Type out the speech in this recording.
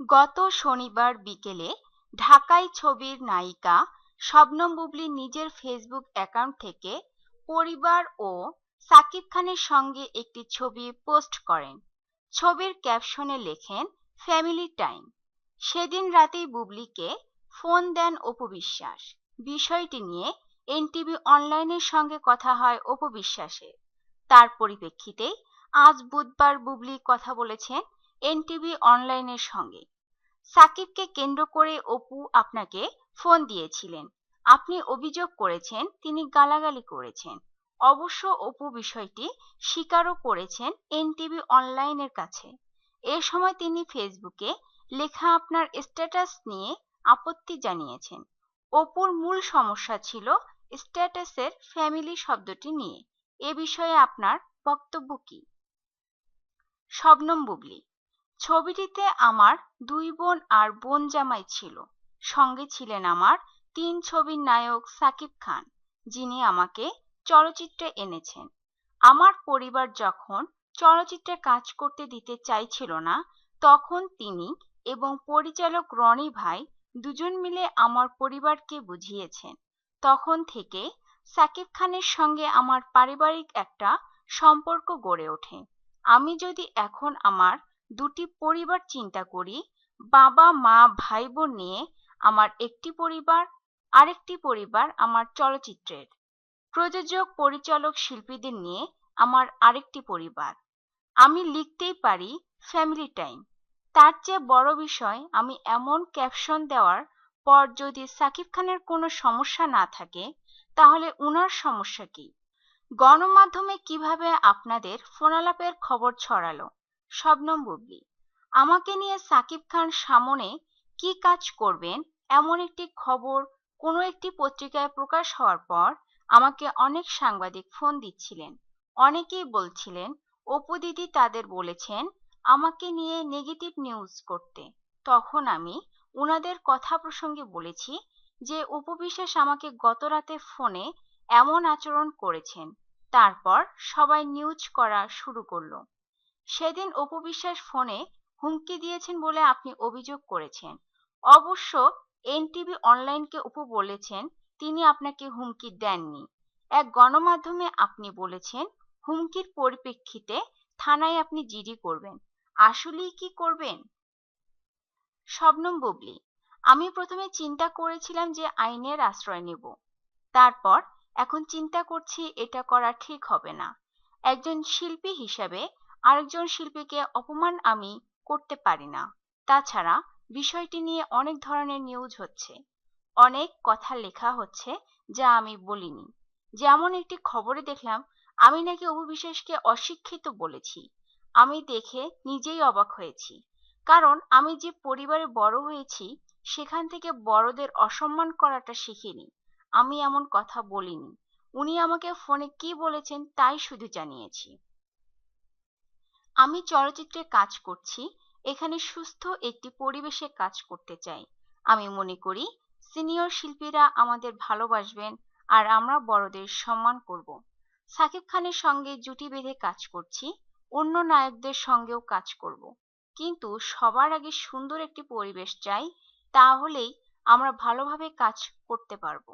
গত শনিবার বিকেলে ঢাকাই ছবির নায়িকা শবনম বুবলী নিজের ফেসবুক অ্যাকাউন্ট থেকে পরিবার ও সাকিব খানের সঙ্গে একটি ছবি পোস্ট করেন। ছবির ক্যাপশনে লেখেন ফ্যামিলি টাইম। সেদিন রাতেই বুবলীকে ফোন দেন অপু বিশ্বাস। বিষয়টি নিয়ে এনটিভি অনলাইনের সঙ্গে কথা হয় অপু বিশ্বাসের। তার পরিপ্রেক্ষিতেই আজ বুধবার বুবলী কথা বলেছেন এনটিভি অনলাইনের সঙ্গে। সাকিবকে কেন্দ্র করে অপু আপনাকে ফোন দিয়েছিলেন। আপনি অভিযোগ করেছেন তিনি গালাগালি করেছেন। অবশ্য অপু বিষয়টি স্বীকারও করেছেন এনটিভি অনলাইনের কাছে। এ সময় তিনি ফেসবুকে লেখা আপনার স্ট্যাটাস নিয়ে আপত্তি জানিয়েছেন। অপুর মূল সমস্যা ছিল স্ট্যাটাসের ফ্যামিলি শব্দটি নিয়ে। এ বিষয়ে আপনার বক্তব্য কি? শবনম বুবলী: ছবিটিতে আমার 2 বোন আর বোন জামাই ছিল। সঙ্গে ছিলেন আমার 3 ছবির নায়ক সাকিব খান, যিনি আমাকে চলচ্চিত্রে এনেছেন। আমার পরিবার যখন চলচ্চিত্রে কাজ করতে দিতে চাইছিল না, তখন তিনি এবং পরিচালক রনি ভাই দুজন মিলে আমার পরিবারকে বুঝিয়েছেন। তখন থেকে সাকিব খানের সঙ্গে আমার পারিবারিক একটা সম্পর্ক গড়ে ওঠে। আমি যদি এখন আমার 2টি পরিবার চিন্তা করি, বাবা মা ভাই বোন নিয়ে আমার একটি পরিবার, আরেকটি পরিবার আমার চলচ্চিত্রের প্রযোজক পরিচালক শিল্পীদের নিয়ে আমার আরেকটি পরিবার। আমি লিখতেই পারি ফ্যামিলি টাইম। তার চেয়ে বড় বিষয়, আমি এমন ক্যাপশন দেওয়ার পর যদি সাকিব খানের কোনো সমস্যা না থাকে, তাহলে উনার সমস্যা কি? গণমাধ্যমে কিভাবে আপনাদের ফোনালাপের খবর ছড়ালো? শবনম বুবলী: আমাকে নিয়ে সাকিব খান সামনে কি কাজ করবেন এমন একটি খবর কোনো একটি পত্রিকায় প্রকাশ হওয়ার পর আমাকে অনেক সাংবাদিক ফোন দিচ্ছিলেন। অনেকেই বলছিলেন অপু দিদি তাদের বলেছেন আমাকে নিয়ে নেগেটিভ নিউজ করতে। তখন আমি উনাদের কথা প্রসঙ্গে বলেছি যে অপু বিশ্বাস আমাকে গত রাতে ফোনে এমন আচরণ করেছেন। তারপর সবাই নিউজ করা শুরু করলো। সেদিন অপু বিশ্বাস ফোনে হুমকি দিয়েছেন বলে আপনি অভিযোগ করেছেন। অবশ্য এনটিভি অনলাইনকে অপু বলেছেন তিনি আপনাকে হুমকি দেননি। এক গণমাধ্যমে আপনি বলেছেন হুমকির পরিপ্রেক্ষিতে থানায় আপনি জিডি করবেন। আসলেই কি করবেন? শবনম বুবলী: আমি প্রথমে চিন্তা করেছিলাম যে আইনের আশ্রয় নেব। তারপর এখন চিন্তা করছি এটা করা ঠিক হবে না। একজন শিল্পী হিসাবে আরেকজন শিল্পীকে অপমান আমি করতে পারি না। তাছাড়া বিষয়টি নিয়ে অনেক ধরনের নিউজ হচ্ছে, অনেক কথা লেখা হচ্ছে যা আমি বলিনি। যেমন একটি খবরে দেখলাম আমি নাকি অপু বিশ্বাসকে অশিক্ষিত বলেছি। আমি দেখে নিজেই অবাক হয়েছি, কারণ আমি যে পরিবারে বড় হয়েছি সেখান থেকে বড়দের অসম্মান করাটা শিখিনি। আমি এমন কথা বলিনি। উনি আমাকে ফোনে কি বলেছেন তাই শুধু জানিয়েছি। আমি চলচ্চিত্রে কাজ করছি, এখানে সুস্থ একটি পরিবেশে কাজ করতে চাই। আমি মনে করি সিনিয়র শিল্পীরা আমাদের ভালোবাসবেন আর আমরা বড়দের সম্মান করব। সাকিব খানের সঙ্গে জুটি বেঁধে কাজ করছি, অন্য নায়কদের সঙ্গেও কাজ করব। কিন্তু সবার আগে সুন্দর একটি পরিবেশ চাই, তাহলেই আমরা ভালোভাবে কাজ করতে পারবো।